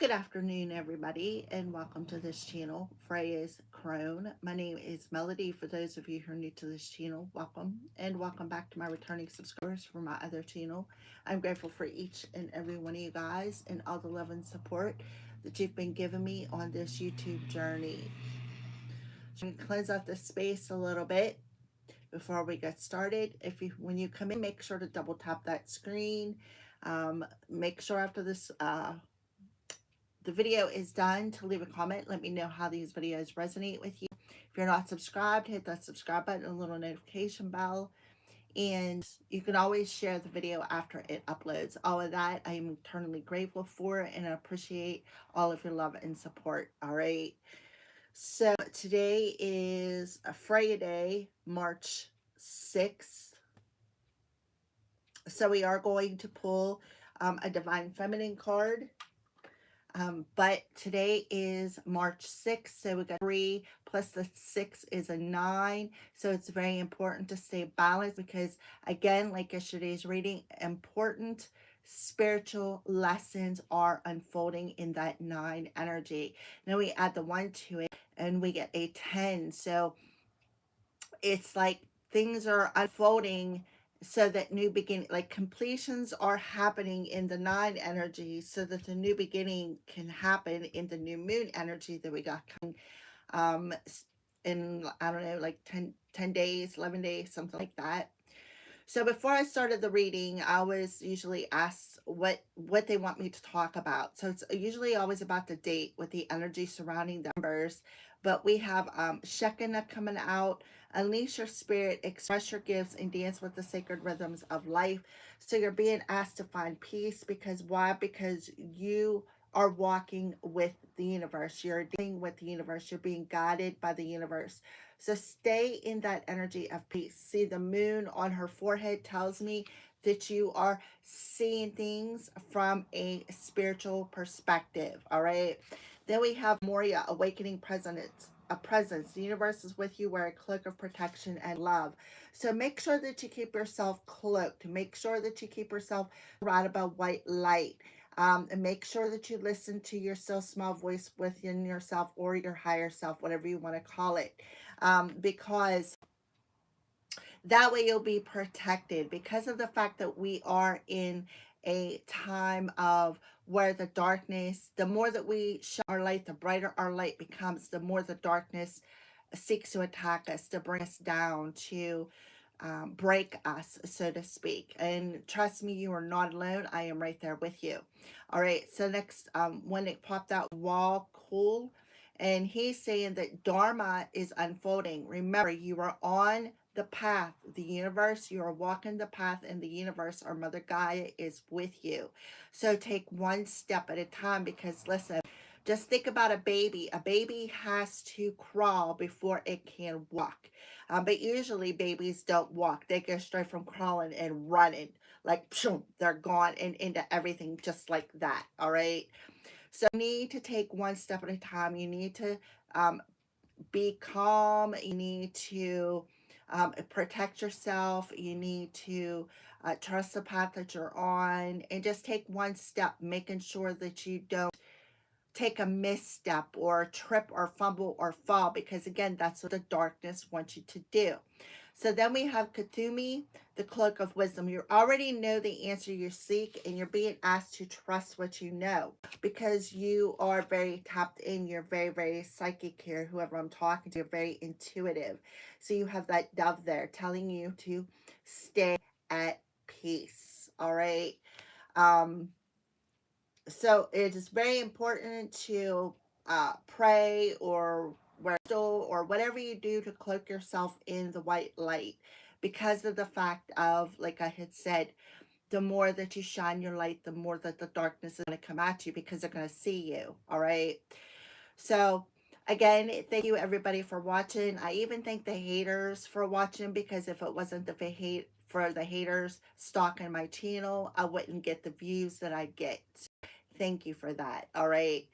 Good afternoon, everybody, and welcome to this channel, Freya's Crone. My name is Melody. For those of you who are new to this channel, welcome, and welcome back to my returning subscribers for my other channel. I'm grateful for each and every one of you guys and all the love and support that you've been giving me on this YouTube journey. So I'm going to cleanse out the space a little bit before we get started. When you come in, make sure to double tap that screen. Make sure after this the video is done to leave a comment. Let me know how these videos resonate with you. If you're not subscribed, hit that subscribe button and a little notification bell. And you can always share the video after it uploads. All of that I am eternally grateful for, and I appreciate all of your love and support. All right. So today is a Friday, March 6th. So we are going to pull a Divine Feminine card. But today is March 6th, so we got 3 plus the 6 is a 9. So it's very important to stay balanced because, again, like yesterday's reading, important spiritual lessons are unfolding in that 9 energy. Now we add the 1 to it and we get a 10. So it's like things are unfolding so that new beginning, like completions are happening in the 9 energy so that the new beginning can happen in the new moon energy that we got coming in, I don't know, like 10 days, 11 days, something like that. So before I started the reading, I was usually asked what they want me to talk about. So it's usually always about the date with the energy surrounding the numbers. But we have Shekinah coming out. Unleash your spirit, express your gifts, and dance with the sacred rhythms of life. So you're being asked to find peace. Because why? Because you are walking with the universe. You're dealing with the universe. You're being guided by the universe. So stay in that energy of peace. See, the moon on her forehead tells me that you are seeing things from a spiritual perspective. All right. Then we have Moria, awakening presence. A presence. The universe is with you. Wear a cloak of protection and love. So make sure that you keep yourself cloaked. Make sure that you keep yourself surrounded by white light. And make sure that you listen to your still small voice within yourself or your higher self, whatever you want to call it. Because that way you'll be protected, because of the fact that we are in a time of where the darkness, the more that we shine our light, the brighter our light becomes, the more the darkness seeks to attack us, to bring us down, to break us, so to speak. And trust me, you are not alone. I am right there with you. All right. So next, when it popped out, Wall Cool, and he's saying that Dharma is unfolding. Remember, you are on the path, the universe, you are walking the path in the universe. Our Mother Gaia is with you. So take one step at a time, because listen, just think about a baby. A baby has to crawl before it can walk. But usually babies don't walk. They go straight from crawling and running. Like, pshoo, they're gone and into everything just like that. All right. So you need to take one step at a time. You need to be calm. You need to protect yourself. You need to trust the path that you're on, and just take one step, making sure that you don't take a misstep or trip or fumble or fall, because again, that's what the darkness wants you to do. So then we have Kuthumi, the cloak of wisdom. You already know the answer you seek, and you're being asked to trust what you know, because you are very tapped in. You're very, very psychic here. Whoever I'm talking to, you're very intuitive. So you have that dove there telling you to stay at peace. All right. So it is very important to pray or wear or whatever you do to cloak yourself in the white light, because of the fact of, like I had said, the more that you shine your light, the more that the darkness is going to come at you, because they're going to see you. All right. So again, thank you everybody for watching. I even thank the haters for watching, because if it wasn't for the haters stalking my channel, I wouldn't get the views that I get. Thank you for that. All right.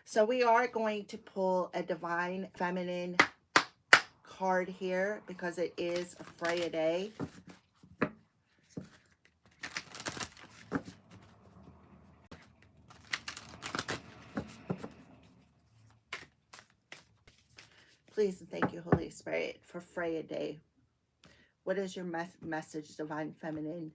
So we are going to pull a Divine Feminine card here, because it is a Friday. Please and thank you, Holy Spirit, for Freya Day. What is your message, Divine Feminine?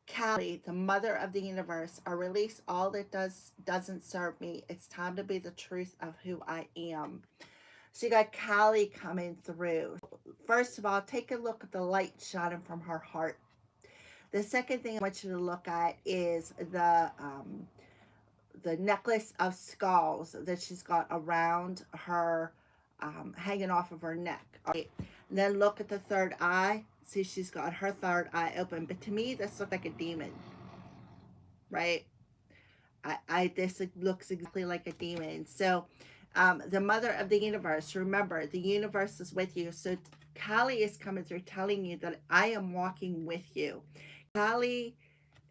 Kali, the mother of the universe, I release all that doesn't serve me. It's time to be the truth of who I am. So you got Kali coming through. First of all, take a look at the light shining from her heart. The second thing I want you to look at is the necklace of skulls that she's got around her, hanging off of her neck. All right. And then look at the third eye. See, she's got her third eye open. But to me, this looks like a demon, right? This looks exactly like a demon. So, the mother of the universe, remember, the universe is with you. So Kali is coming through telling you that I am walking with you. Kali,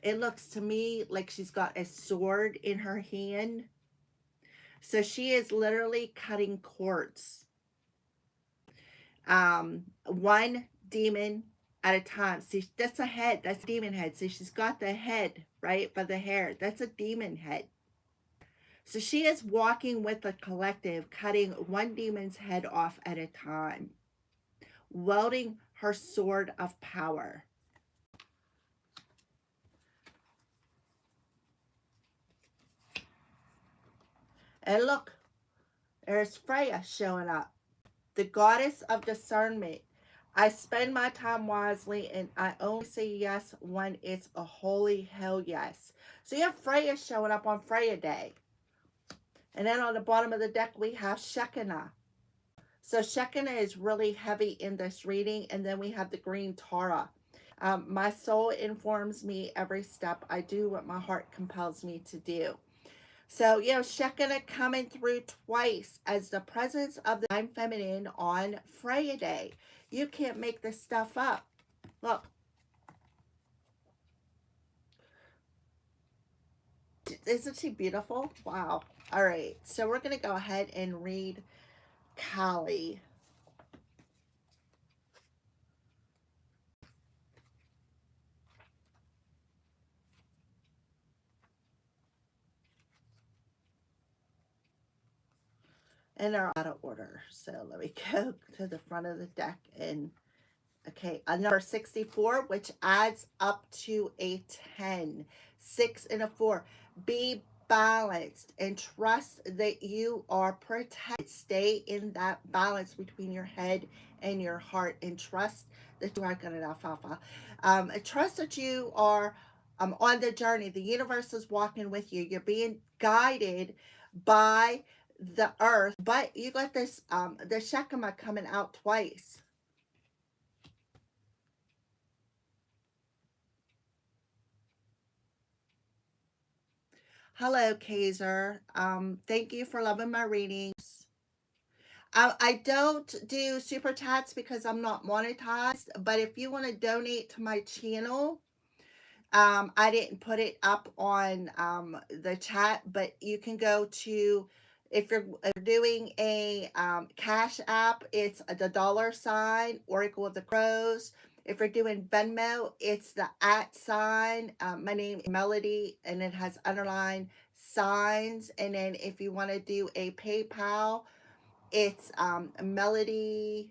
it looks to me like she's got a sword in her hand. So she is literally cutting cords. One demon at a time. See, that's a head. That's a demon head. See, she's got the head, right, by the hair. That's a demon head. So she is walking with the collective, cutting one demon's head off at a time, wielding her sword of power. And look, there's Freya showing up, the goddess of discernment. I spend my time wisely and I only say yes when it's a holy hell yes. So you have Freya showing up on Freya Day. And then on the bottom of the deck, we have Shekinah. So Shekinah is really heavy in this reading. And then we have the green Tara. My soul informs me every step. I do what my heart compels me to do. So, Shekinah coming through twice as the presence of the Divine Feminine on Freya Day. You can't make this stuff up. Look. Isn't she beautiful? Wow. All right. So we're going to go ahead and read Kali. And they're out of order. So let me go to the front of the deck and okay, a number 64, which adds up to a 10. 6 and a 4. Be balanced and trust that you are protected. Stay in that balance between your head and your heart and trust that you are good enough, Alpha. Trust that you are on the journey. The universe is walking with you. You're being guided by the earth, but you got this the Shekinah coming out twice. Hello, Kaiser. Thank you for loving my readings. I don't do super chats because I'm not monetized, but if you want to donate to my channel, I didn't put it up on the chat, but you can go to, if you're doing a Cash App, it's the $ Oracle of the Crows. If you're doing Venmo, it's the @sign. My name is Melody, and it has underlined signs. And then if you want to do a PayPal, it's Melody.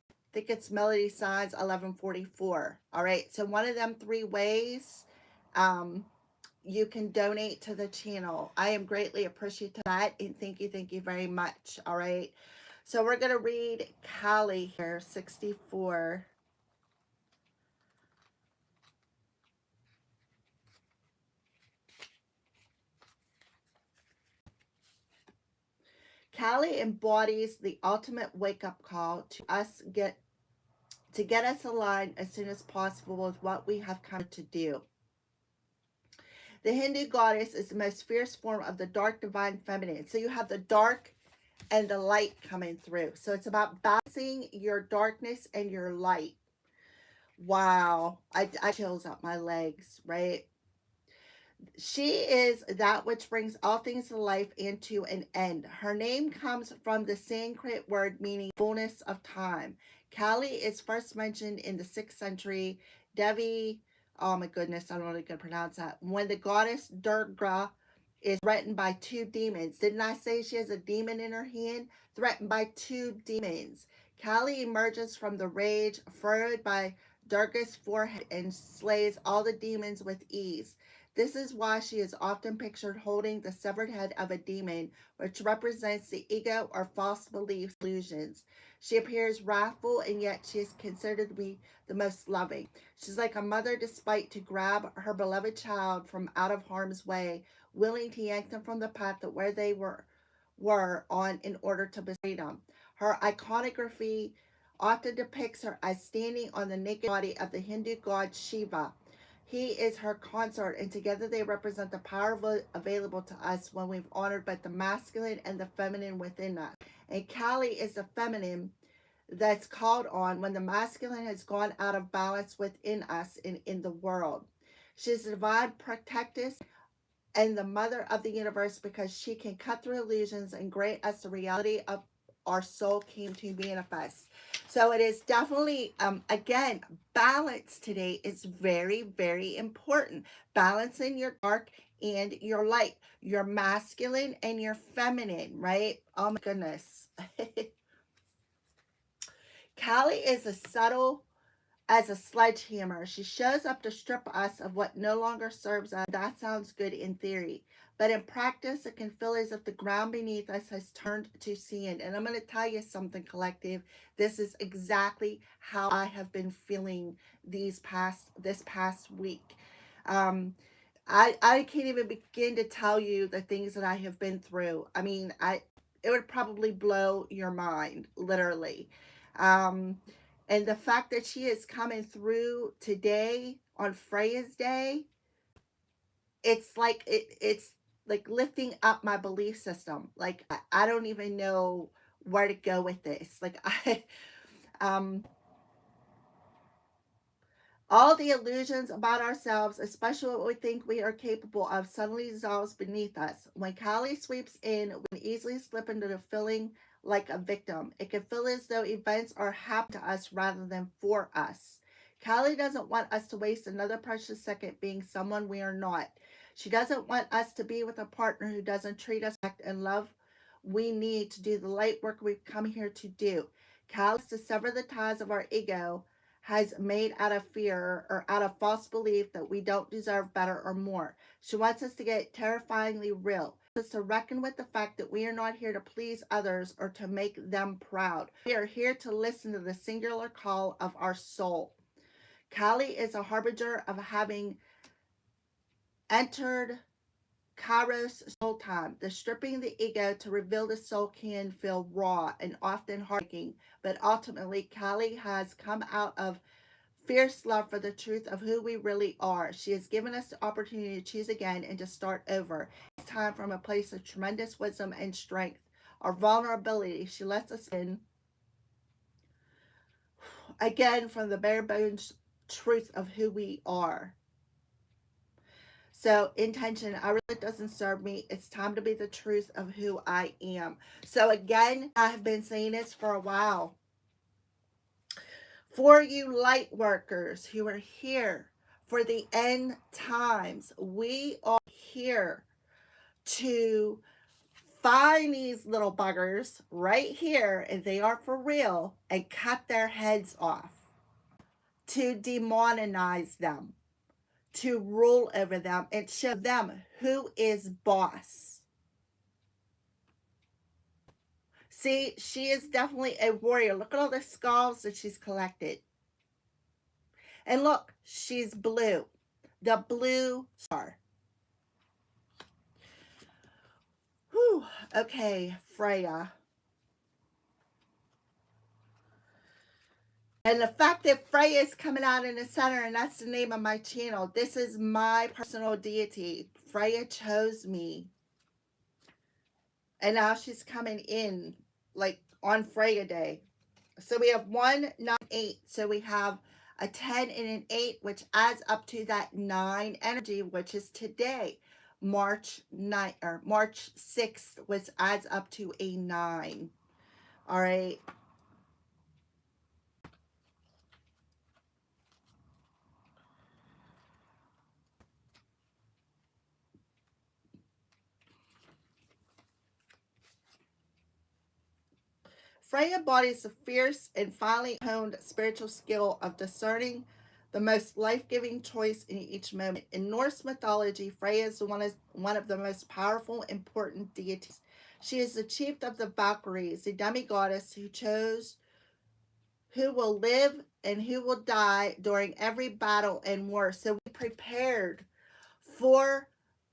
I think it's Melody Signs 1144. All right. So one of them 3 ways you can donate to the channel. I am greatly appreciative of that. And thank you very much. All right. So we're going to read Kali here, 64. Kali embodies the ultimate wake-up call to get us aligned as soon as possible with what we have come to do. The Hindu goddess is the most fierce form of the dark divine feminine. So you have the dark and the light coming through. So it's about balancing your darkness and your light. Wow. I chills up my legs, right? She is that which brings all things to life and to an end. Her name comes from the Sanskrit word meaning fullness of time. Kali is first mentioned in the 6th century Devi Oh my goodness, I don't know if I can pronounce that. When the goddess Durga is threatened by two demons. Didn't I say she has a demon in her hand? Threatened by two demons. Kali emerges from the rage, furrowed by Durga's forehead, and slays all the demons with ease. This is why she is often pictured holding the severed head of a demon, which represents the ego or false beliefs, illusions. She appears wrathful, and yet she is considered to be the most loving. She's like a mother despite to grab her beloved child from out of harm's way, willing to yank them from the path that where they were on in order to betray them. Her iconography often depicts her as standing on the naked body of the Hindu god Shiva. He is her consort, and together they represent the power available to us when we've honored both the masculine and the feminine within us. And Kali is the feminine that's called on when the masculine has gone out of balance within us and in the world. She is the divine protectress and the mother of the universe because she can cut through illusions and grant us the reality of our soul came to manifest. So it is definitely, again, balance today is very, very important. Balancing your dark and your light, your masculine and your feminine, right? Oh my goodness. Kali is a subtle as a sledgehammer. She shows up to strip us of what no longer serves us. That sounds good in theory, but in practice, it can feel as if the ground beneath us has turned to sand. And I'm going to tell you something, collective. This is exactly how I have been feeling this past week. Um, I can't even begin to tell you the things that I have been through. I mean, it would probably blow your mind, literally. Um, and the fact that she is coming through today on Freya's day, it's like lifting up my belief system. Like I don't even know where to go with this. Like I um all the illusions about ourselves, especially what we think we are capable of, suddenly dissolves beneath us. When Kali sweeps in, we can easily slip into the feeling like a victim. It can feel as though events are happening to us rather than for us. Kali doesn't want us to waste another precious second being someone we are not. She doesn't want us to be with a partner who doesn't treat us back and love we need to do the light work we've come here to do. Kali wants to sever the ties of our ego has made out of fear or out of false belief that we don't deserve better or more. She wants us to get terrifyingly real. She wants us to reckon with the fact that we are not here to please others or to make them proud. We are here to listen to the singular call of our soul. Kali is a harbinger of having entered Kairos soul time. The stripping the ego to reveal the soul can feel raw and often heartbreaking, but ultimately Kali has come out of fierce love for the truth of who we really are. She has given us the opportunity to choose again and to start over. It's time from a place of tremendous wisdom and strength. Our vulnerability, she lets us in again from the bare bones truth of who we are. So intention, I really doesn't serve me. It's time to be the truth of who I am. So again, I have been saying this for a while. For you light workers who are here for the end times, we are here to find these little buggers right here, and they are for real, and cut their heads off, to demonize them, to rule over them, and show them who is boss. See, she is definitely a warrior. Look at all the skulls that she's collected. And look, she's blue. The blue star. Whew. Okay, Freya. And the fact that Freya is coming out in the center, and that's the name of my channel. This is my personal deity. Freya chose me. And now she's coming in, like, on Freya Day. So we have 1, 9, 8. So we have a 10 and an 8, which adds up to that 9 energy, which is today, March 9th or March 6th, which adds up to a 9. All right. Freya embodies the fierce and finely honed spiritual skill of discerning the most life-giving choice in each moment. In Norse mythology, Freya is one of the most powerful, important deities. She is the chief of the Valkyries, the demigoddess who chose who will live and who will die during every battle and war. So we prepared for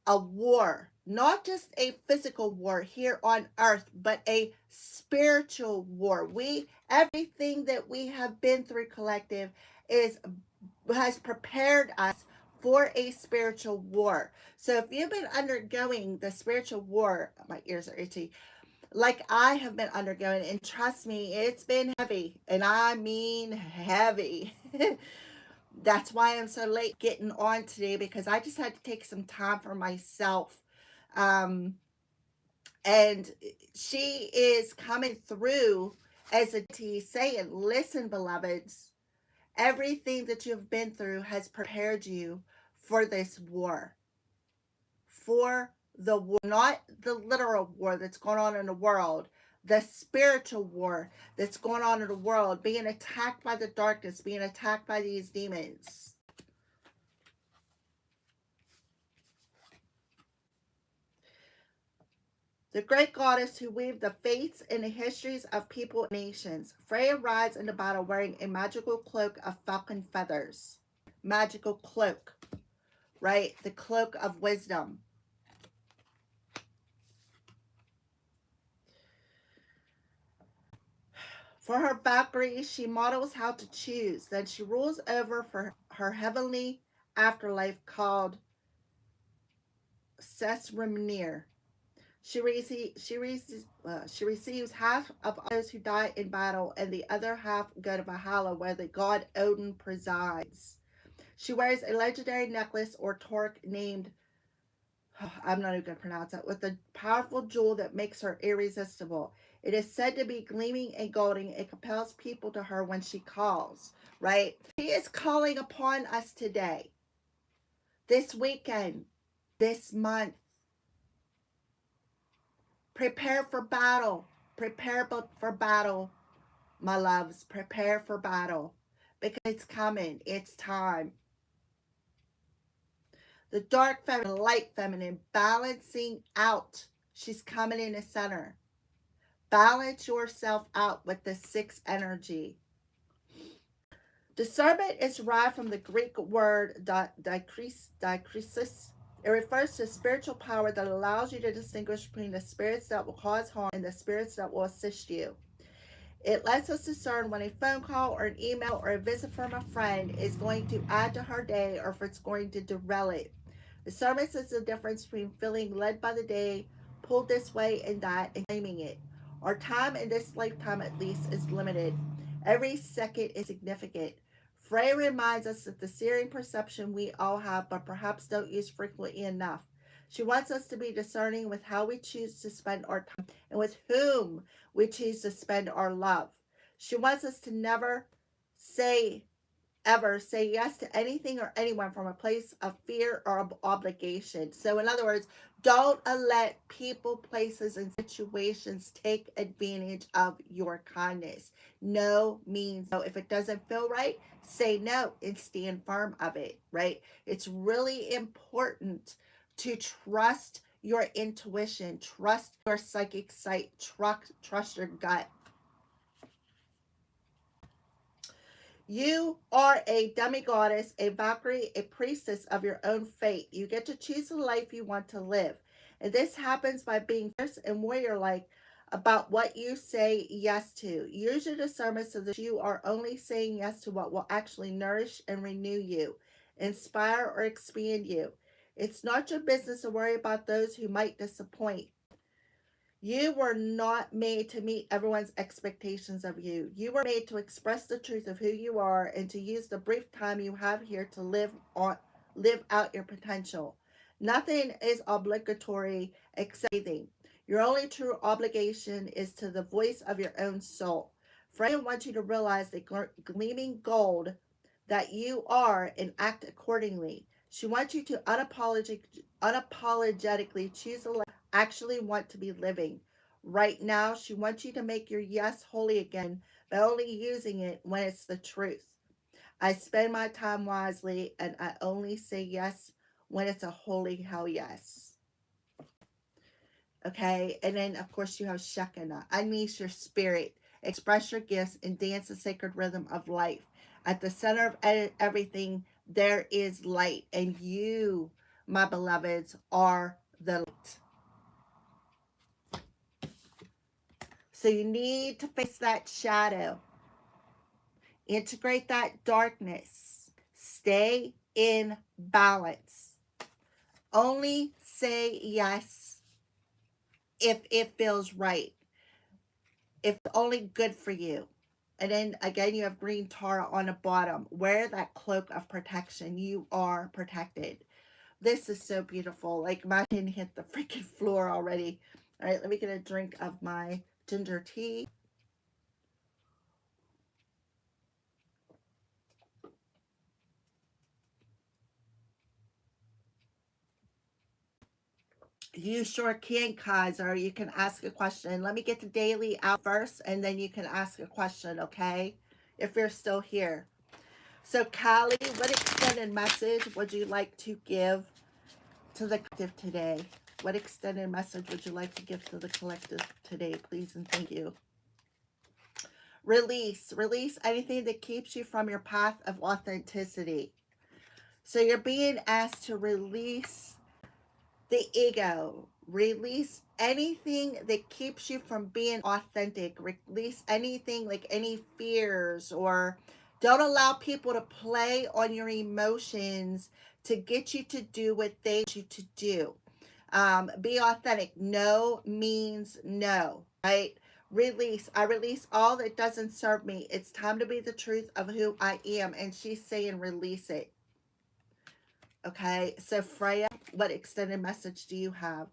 a war, not just a physical war here on earth, but a spiritual war. Everything that we have been through, collective, is has prepared us for a spiritual war. So if you've been undergoing the spiritual war, my ears are itchy, like I have been undergoing, and trust me, it's been heavy, and I mean heavy. That's why I'm so late getting on today, because I just had to take some time for myself. Um, and she is coming through as a T saying, listen, beloveds, everything that you've been through has prepared you for this war. For the war, not the literal war that's going on in the world, the spiritual war that's going on in the world, being attacked by the darkness, being attacked by these demons. The great goddess who weaved the fates and the histories of people and nations. Freya rides into battle wearing a magical cloak of falcon feathers. Magical cloak, right? The cloak of wisdom. For her Valkyries, she models how to choose. Then she rules over for her heavenly afterlife called Sesrimnir. She receives half of those who die in battle, and the other half go to Valhalla, where the god Odin presides. She wears a legendary necklace or torque named, I'm not even going to pronounce it, with a powerful jewel that makes her irresistible. It is said to be gleaming and golden. It compels people to her when she calls, right? She is calling upon us today, this weekend, this month. Prepare for battle. Prepare for battle, my loves. Prepare for battle, because it's coming. It's time. The dark feminine, light feminine, balancing out. She's coming in the center. Balance yourself out with the sixth energy. Discernment is derived from the Greek word dikrisis. It refers to spiritual power that allows you to distinguish between the spirits that will cause harm and the spirits that will assist you. It lets us discern when a phone call or an email or a visit from a friend is going to add to her day, or if it's going to derail it. Discernment is the difference between feeling led by the day, pulled this way and that, and claiming it. Our time in this lifetime, at least, is limited. Every second is significant. Frey reminds us of the searing perception we all have, but perhaps don't use frequently enough. She wants us to be discerning with how we choose to spend our time and with whom we choose to spend our love. She wants us to never ever say yes to anything or anyone from a place of fear or obligation. So, in other words, don't let people, places, and situations take advantage of your kindness. No means no. If it doesn't feel right, say no and stand firm of it, right? It's really important to trust your intuition, trust your psychic sight, trust your gut. You are a demigoddess, a Valkyrie, a priestess of your own fate. You get to choose the life you want to live. And this happens by being fierce and warrior-like about what you say yes to. Use your discernment so that you are only saying yes to what will actually nourish and renew you, inspire or expand you. It's not your business to worry about those who might disappoint. You were not made to meet everyone's expectations of you. You were made to express the truth of who you are and to use the brief time you have here to live out your potential. Nothing is obligatory except breathing. Your only true obligation is to the voice of your own soul. Freya wants you to realize the gleaming gold that you are and act accordingly. She wants you to unapologetically choose the life you actually want to be living. Right now, she wants you to make your yes holy again, but only using it when it's the truth. I spend my time wisely and I only say yes when it's a holy hell yes. Okay. And then, of course, you have Shekinah. Unleash your spirit, express your gifts, and dance the sacred rhythm of life. At the center of everything, there is light. And you, my beloveds, are the light. So you need to face that shadow, integrate that darkness, stay in balance. Only say yes if it feels right, if it's only good for you. And then again, you have green Tara on the bottom. Wear that cloak of protection. You are protected. This is so beautiful. Like my chin hit the freaking floor already. All right, let me get a drink of my ginger tea. You sure can, Kaiser. You can ask a question. Let me get the daily out first, and then you can ask a question, okay? If you're still here. So, Callie, what extended message would you like to give to the collective today? What extended message would you like to give to the collective today, please and thank you? Release. Release anything that keeps you from your path of authenticity. So you're being asked to release the ego. Release anything that keeps you from being authentic. Release anything like any fears, or don't allow people to play on your emotions to get you to do what they want you to do. Be authentic. No means no, right? Release. I release all that doesn't serve me. It's time to be the truth of who I am. And she's saying release it. Okay, so Freya, what extended message do you have?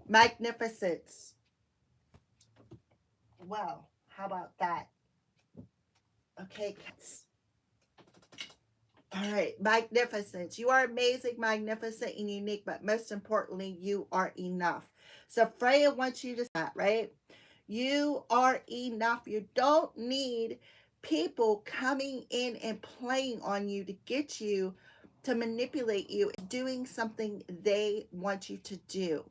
Magnificence. Well, how about that? Okay, cats. All right, magnificence. You are amazing, magnificent, and unique, but most importantly, you are enough. So Freya wants you to say that, right? You are enough. You don't need people coming in and playing on you to get you to manipulate you, doing something they want you to do.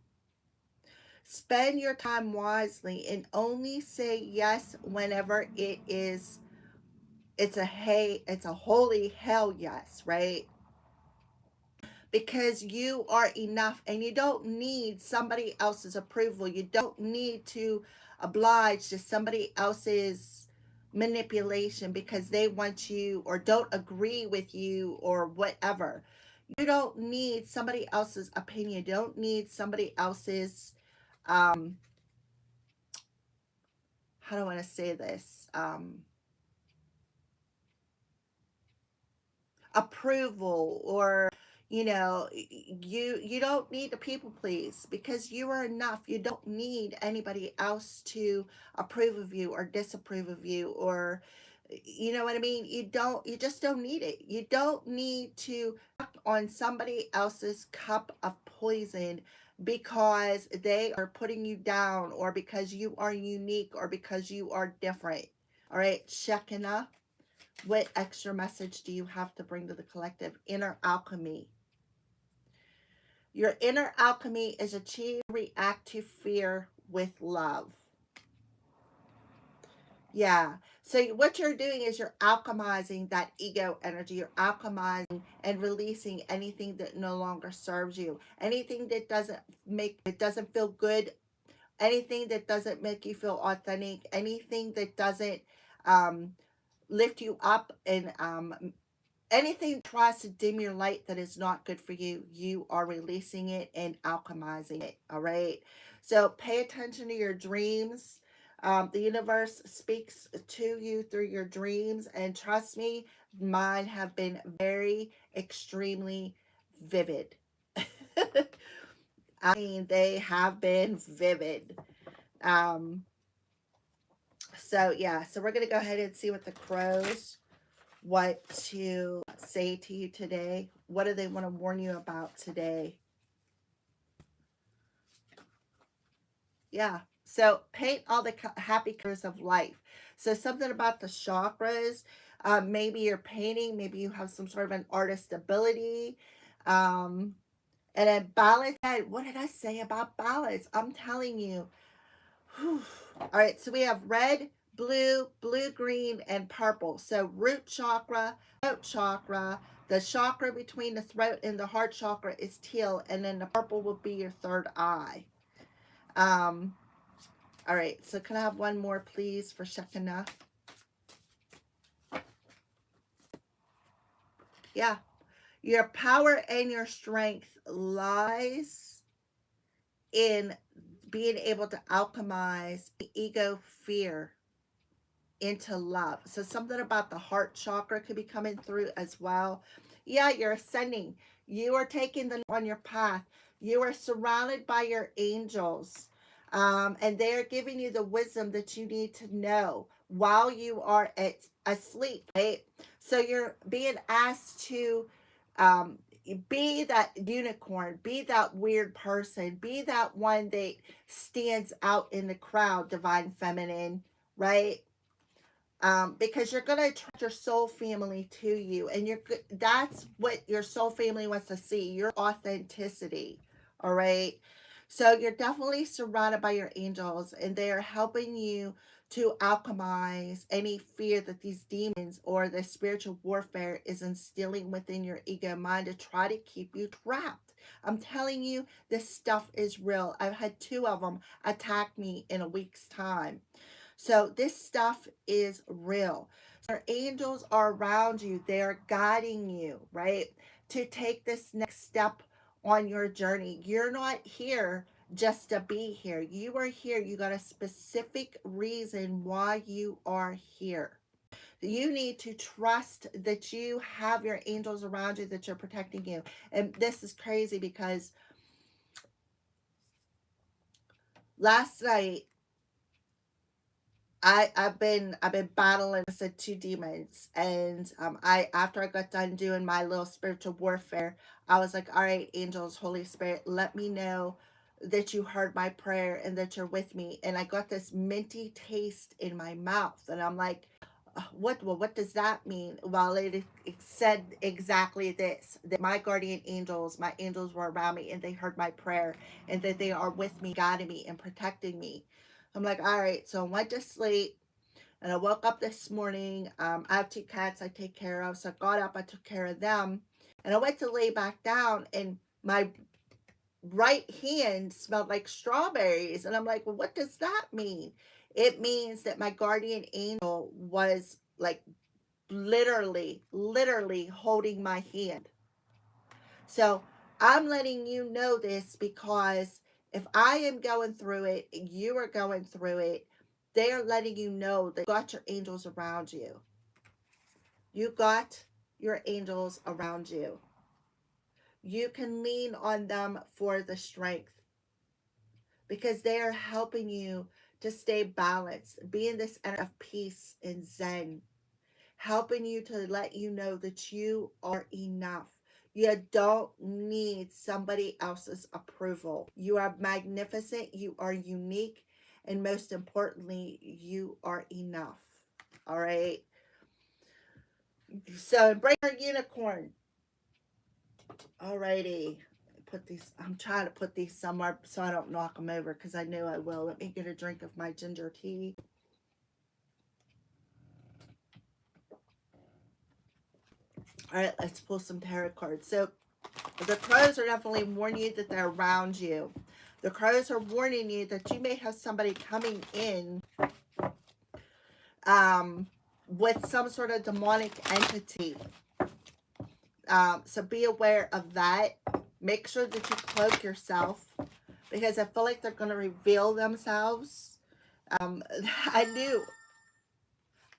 Spend your time wisely and only say yes whenever it's a holy hell yes, right? Because you are enough and you don't need somebody else's approval. You don't need to oblige to somebody else's manipulation because they want you or don't agree with you or whatever. You don't need somebody else's opinion. You don't need somebody else's how do I want to say this? Approval, or you don't need to people please because you are enough. You don't need anybody else to approve of you or disapprove of you, or you know what I mean. You just don't need it. You don't need to suck on somebody else's cup of poison because they are putting you down, or because you are unique, or because you are different. All right, Shekinah, what extra message do you have to bring to the collective? Inner alchemy. Your inner alchemy is achieved react to fear with love. Yeah. So what you're doing is you're alchemizing that ego energy. You're alchemizing and releasing anything that no longer serves you. Anything that doesn't feel good, anything that doesn't make you feel authentic, anything that doesn't um lift you up, and anything that tries to dim your light that is not good for you, you are releasing it and alchemizing it. All right. So pay attention to your dreams. The universe speaks to you through your dreams. And trust me, mine have been very, extremely vivid. I mean, they have been vivid. Um, so, yeah. So we're going to go ahead and see what the crows what to say to you today. What do they want to warn you about today? Yeah. So paint all the happy colors of life. So something about the chakras. Maybe you're painting. Maybe you have some sort of an artist ability. Um, and then balance. What did I say about balance? I'm telling you. Whew. All right. So we have red, blue, blue, green, and purple. So root chakra, throat chakra. The chakra between the throat and the heart chakra is teal, and then the purple will be your third eye. Um, all right, so can I have one more, please, for Shekinah? Yeah. Your power and your strength lies in being able to alchemize the ego fear into love. So something about the heart chakra could be coming through as well. Yeah, you're ascending. You are taking them on your path. You are surrounded by your angels. And they are giving you the wisdom that you need to know while you are asleep, right? So you're being asked to um, be that unicorn, be that weird person, be that one that stands out in the crowd, divine feminine, right? Because you're going to attract your soul family to you, and that's what your soul family wants to see, your authenticity. All right, so you're definitely surrounded by your angels, and they are helping you to alchemize any fear that these demons or the spiritual warfare is instilling within your ego mind to try to keep you trapped. I'm telling you, this stuff is real. I've had 2 of them attack me in a week's time. So this stuff is real. Our angels are around you. They are guiding you, right? To take this next step on your journey. You're not here just to be here. You are here. You got a specific reason why you are here. You need to trust that you have your angels around you, that you're protecting you. And this is crazy because last night I've been battling, I said, 2 demons, and I after I got done doing my little spiritual warfare, I was like, all right, angels, Holy Spirit, let me know that you heard my prayer and that you're with me. And I got this minty taste in my mouth, and I'm like, what does that mean? Well, it said exactly this, that my guardian angels, my angels were around me, and they heard my prayer, and that they are with me, guiding me and protecting me. I'm like, all right. So I went to sleep, and I woke up this morning. I have 2 cats I take care of. So I got up, I took care of them, and I went to lay back down, and my right hand smelled like strawberries. And I'm like, well, what does that mean? It means that my guardian angel was like literally holding my hand. So I'm letting you know this because if I am going through it, you are going through it, they are letting you know that you got your angels around you. You got your angels around you. You can lean on them for the strength because they are helping you to stay balanced, be in this energy of peace and zen, helping you to let you know that you are enough. You don't need somebody else's approval. You are magnificent, you are unique, and most importantly, you are enough. All right. So bring your unicorn. All righty. Put these, I'm trying to put these somewhere so I don't knock them over because I know I will. Let me get a drink of my ginger tea. All right, let's pull some tarot cards. So the crows are definitely warning you that they're around you. The crows are warning you that you may have somebody coming in with some sort of demonic entity. So be aware of that. Make sure that you cloak yourself because I feel like they're going to reveal themselves. I knew.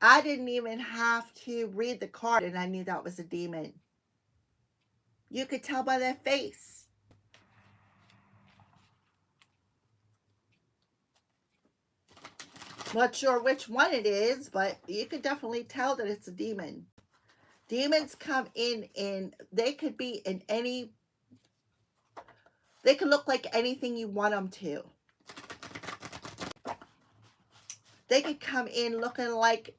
I didn't even have to read the card and I knew that was a demon. You could tell by their face. Not sure which one it is, but you could definitely tell that it's a demon. Demons come in and they could be in any, they could look like anything you want them to. They could come in looking like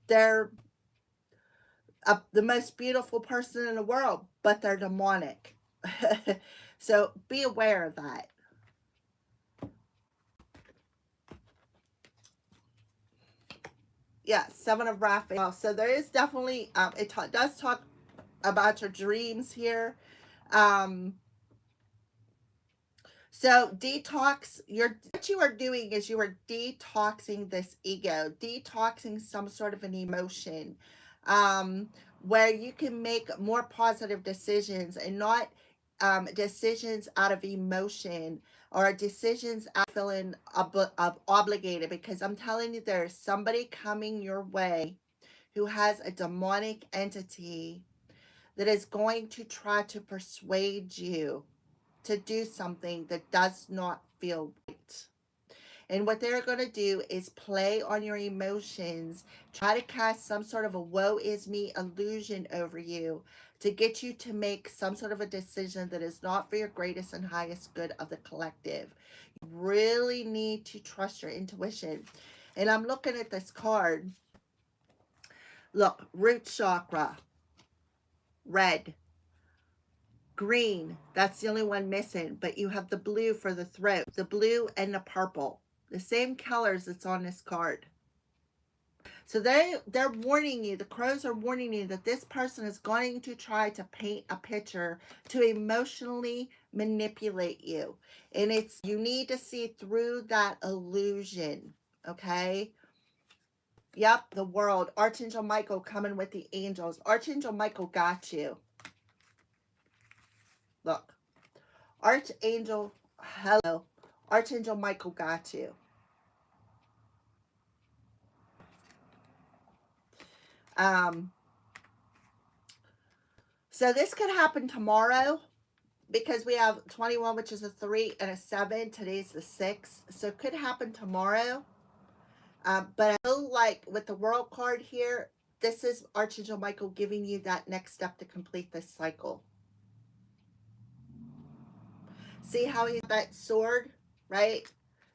they're the most beautiful person in the world, but they're demonic. So be aware of that. Yeah, Seven of Raphael. So there is definitely, does talk about your dreams here. Um, so detox, what you are doing is you are detoxing this ego, detoxing some sort of an emotion, um, where you can make more positive decisions and not decisions out of emotion or decisions out of feeling obligated. Because I'm telling you, there's somebody coming your way who has a demonic entity that is going to try to persuade you to do something that does not feel right. And what they're going to do is play on your emotions, try to cast some sort of a woe is me illusion over you to get you to make some sort of a decision that is not for your greatest and highest good of the collective. You really need to trust your intuition. And I'm looking at this card. Look, root chakra, red. Green, that's the only one missing, but you have the blue for the throat, the blue and the purple, the same colors that's on this card. So they're warning you, the crows are warning you that this person is going to try to paint a picture to emotionally manipulate you. And you need to see through that illusion, okay? Yep, the world. Archangel Michael coming with the angels. Archangel Michael got you. Look. Archangel, hello. Archangel Michael got you. So this could happen tomorrow because we have 21, which is a 3 and a 7. Today's the 6th. So it could happen tomorrow. But I feel like with the world card here, this is Archangel Michael giving you that next step to complete this cycle. See how he's that sword, right?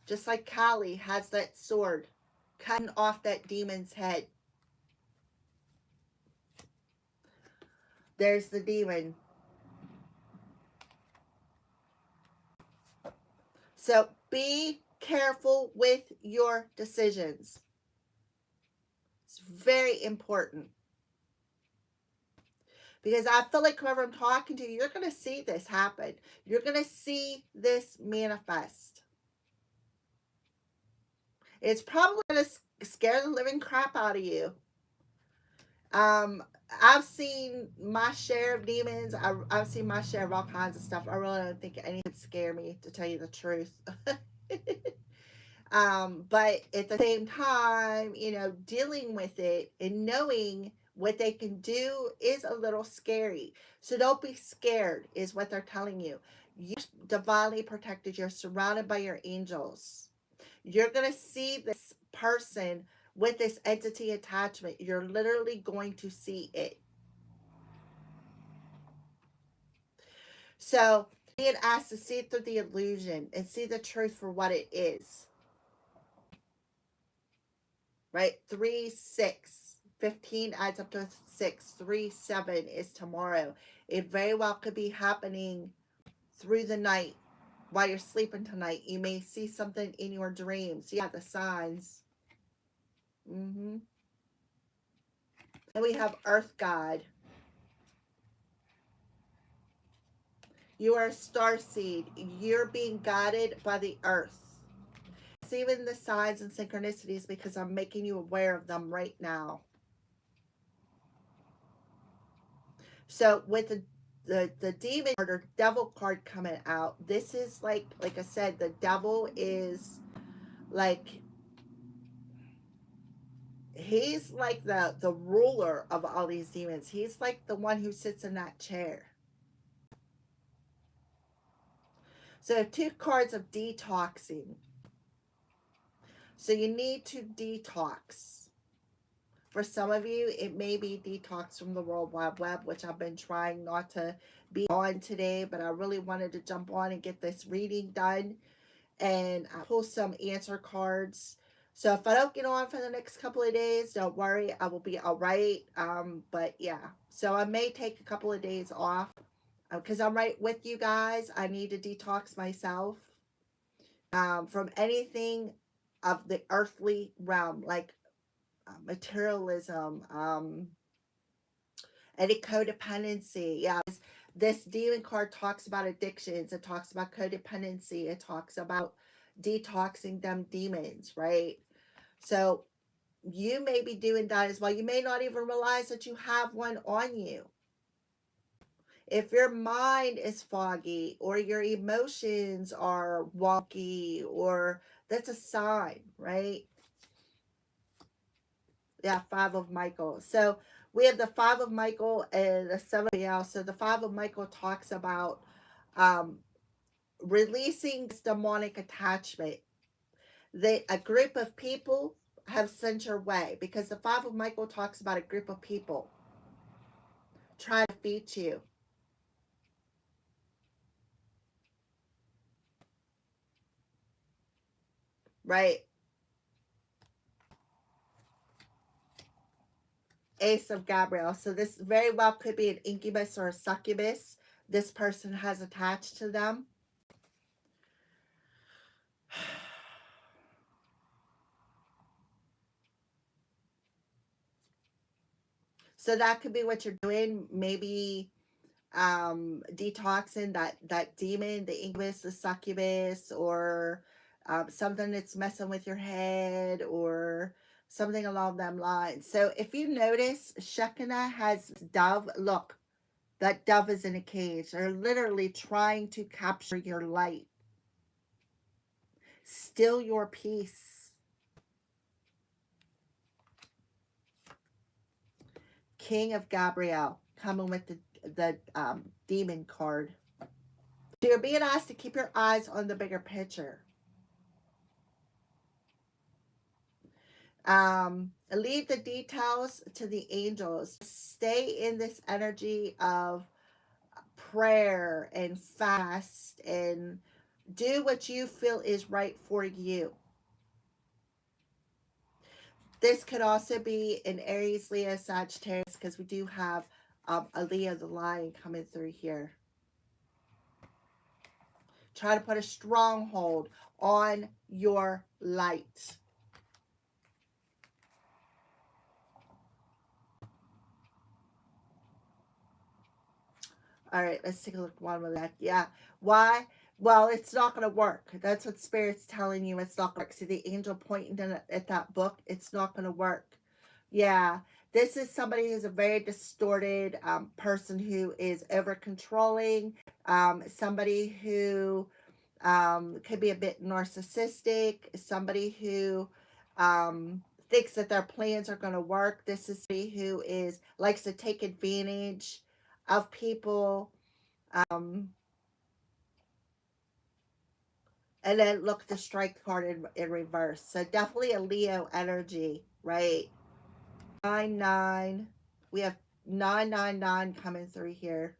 Just like Kali has that sword, cutting off that demon's head. There's the demon. So be careful with your decisions. It's very important. Because I feel like whoever I'm talking to, you're going to see this happen. You're going to see this manifest. It's probably going to scare the living crap out of you. I've seen my share of demons. I've seen my share of all kinds of stuff. I really don't think anything would scare me, to tell you the truth. But at the same time, dealing with it and knowing what they can do is a little scary. So don't be scared, is what they're telling you. You're divinely protected. You're surrounded by your angels. You're going to see this person with this entity attachment. You're literally going to see it. So being asked to see through the illusion and see the truth for what it is. Right? 3, 6. 15 adds up to 6. 3, 7 is tomorrow. It very well could be happening through the night while you're sleeping tonight. You may see something in your dreams. Yeah, the signs. And we have Earth God. You are a star seed. You're being guided by the earth. It's even the signs and synchronicities because I'm making you aware of them right now. So with the demon card or devil card coming out, this is like I said, the devil is like, he's like the ruler of all these demons. He's like the one who sits in that chair. So 2 cards of detoxing. So you need to detox. For some of you, it may be detox from the World Wide Web, which I've been trying not to be on today, but I really wanted to jump on and get this reading done. And I pull some answer cards So if I don't get on for the next couple of days, don't worry, I will be all right. But yeah, so I may take a couple of days off because I'm right with you guys. I need to detox myself from anything of the earthly realm, like materialism, any codependency. Yeah, this demon card talks about addictions. It talks about codependency. It talks about detoxing them demons, right? So you may be doing that as well. You may not even realize that you have one on you. If your mind is foggy or your emotions are wonky, or that's a sign, right? Yeah, Five of Michael. So we have the Five of Michael and the Seven of Gabriel. So the Five of Michael talks about um, releasing this demonic attachment that a group of people have sent your way, because the Five of Michael talks about a group of people trying to defeat you, right? Ace of Gabriel. So this very well could be an incubus or a succubus this person has attached to them. So that could be what you're doing. Maybe detoxing that demon, the incubus, the succubus, or something that's messing with your head, or something along them lines. So if you notice, Shekinah has dove. Look, that dove is in a cage. They're literally trying to capture your light, steal your peace. King of Gabriel coming with the demon card. So you're being asked to keep your eyes on the bigger picture. Leave the details to the angels. Stay in this energy of prayer and fast, and do what you feel is right for you. This could also be an Aries, Leo, Sagittarius, because we do have a Leo the lion coming through here. Try to put a stronghold on your light. All right, let's take a look one with that. Yeah. Why? Well, it's not going to work. That's what Spirit's telling you. It's not going to work. See the angel pointing at that book? It's not going to work. Yeah. This is somebody who's a very distorted person who is over controlling, somebody who could be a bit narcissistic, somebody who thinks that their plans are going to work. This is somebody who is likes to take advantage of people. Um, and then look at the strike card in reverse. So definitely a Leo energy, right? 9-9. We have 999 coming through here.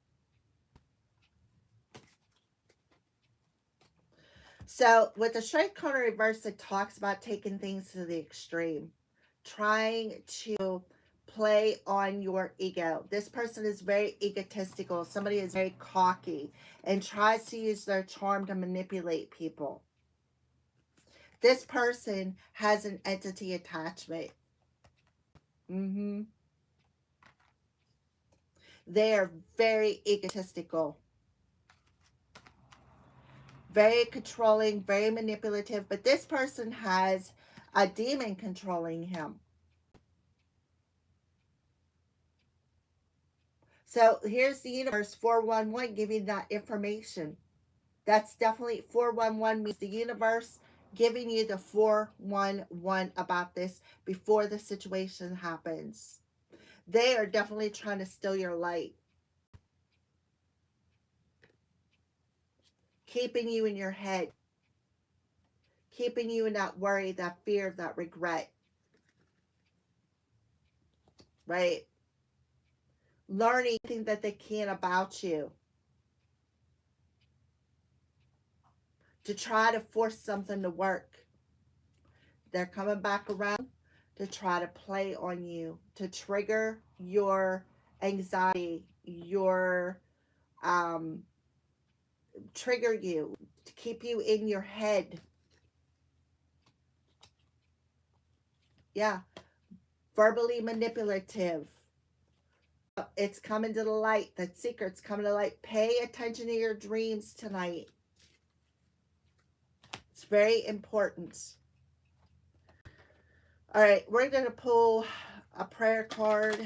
So with the strike card in reverse, it talks about taking things to the extreme, trying to play on your ego. This person is very egotistical. Somebody is very cocky and tries to use their charm to manipulate people. This person has an entity attachment. They are very egotistical, very controlling, very manipulative, but this person has a demon controlling him. So here's the universe 411 giving that information. That's definitely 411 means the universe giving you the 411 about this before the situation happens. They are definitely trying to steal your light, keeping you in your head, keeping you in that worry, that fear, that regret, right? Learning anything that they can about you to try to force something to work. They're coming back around to try to play on you, to trigger your anxiety, your um, trigger you, to keep you in your head. Yeah, verbally manipulative. It's coming to the light. That secret's coming to light. Pay attention to your dreams tonight. It's very important. All right, we're going to pull a prayer card,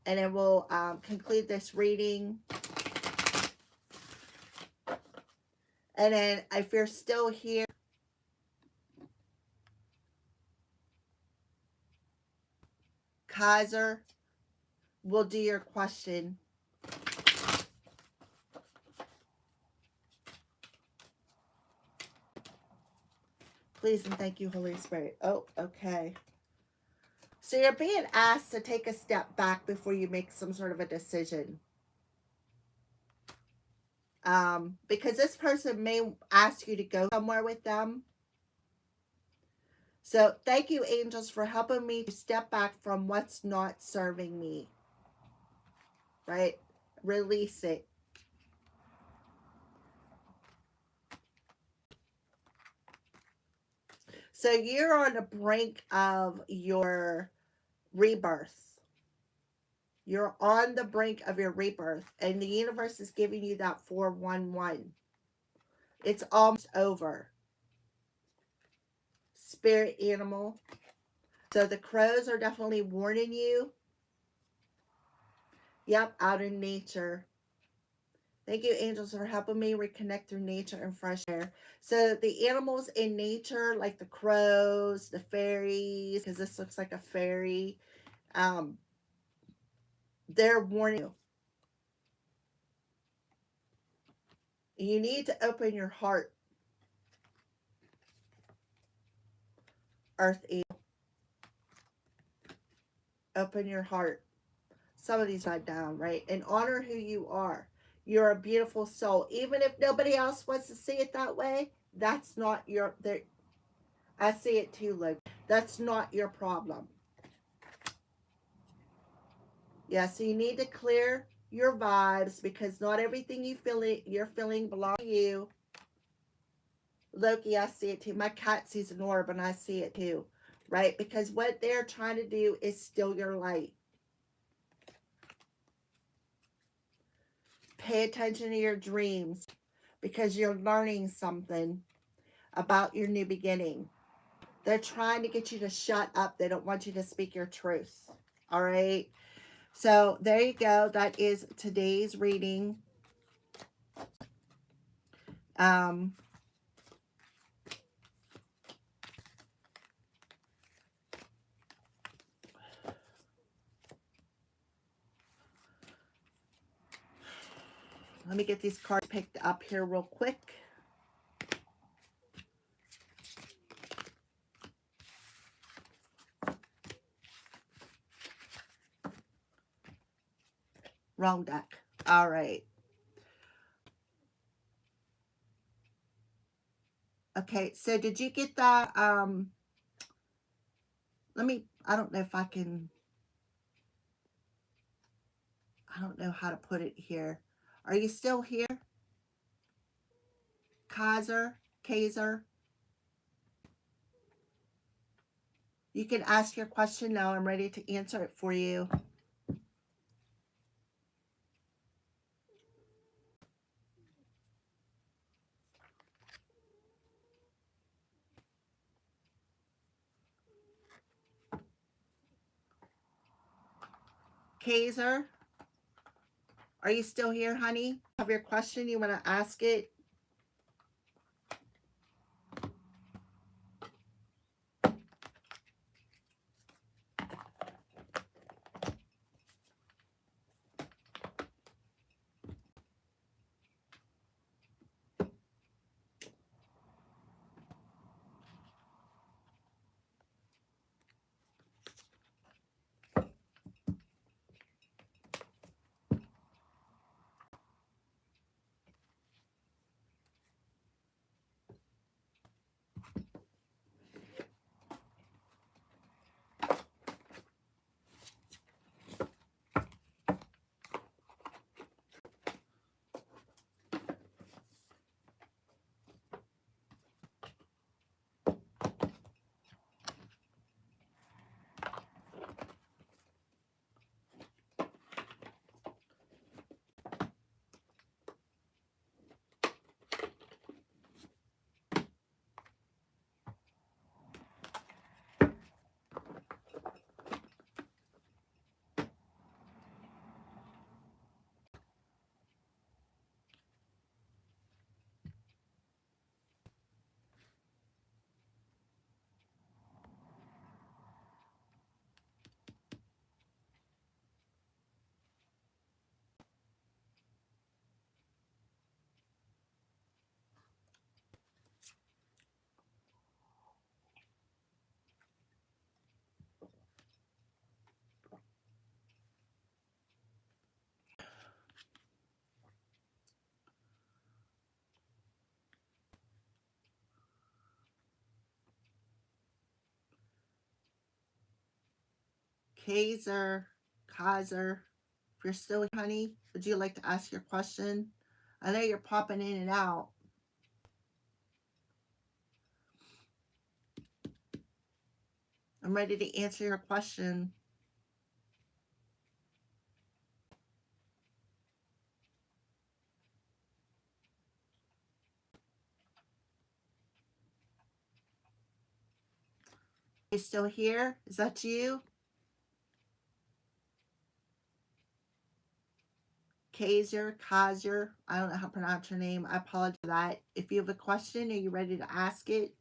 and then we'll conclude this reading. And then if you're still here, Kaiser, we'll do your question. Please and thank you, Holy Spirit. Oh, okay. So you're being asked to take a step back before you make some sort of a decision. Because this person may ask you to go somewhere with them. So thank you, angels, for helping me to step back from what's not serving me. Right? Release it. So you're on the brink of your rebirth. You're on the brink of your rebirth, and the universe is giving you that 411. It's almost over. Spirit animal. So the crows are definitely warning you. Yep, out in nature. Thank you, angels, for helping me reconnect through nature and fresh air. So the animals in nature, like the crows, the fairies, because this looks like a fairy, they're warning you. You need to open your heart, Earth Eagle. Open your heart. Some of these died down, right? And honor who you are. You're a beautiful soul. Even if nobody else wants to see it that way, that's not your... I see it too, Luke. That's not your problem. Yeah, so you need to clear your vibes, because not everything you're feeling belongs to you. Loki, I see it too. My cat sees an orb and I see it too, right? Because what they're trying to do is steal your light. Pay attention to your dreams, because you're learning something about your new beginning. They're trying to get you to shut up. They don't want you to speak your truth. All right. So there you go. That is today's reading. Let me get these cards picked up here real quick. Wrong deck. All right. Okay, so did you get that? I don't know if I can, I don't know how to put it here. Are you still here? Kaiser? You can ask your question now. I'm ready to answer it for you. Kaiser, are you still here, honey? Have your question? You want to ask it? Kaiser, Kaiser, if you're still here, honey, would you like to ask your question? I know you're popping in and out. I'm ready to answer your question. You still here? Is that you? Kaiser, Kaiser, I don't know how to pronounce your name. I apologize for that. If you have a question, are you ready to ask it?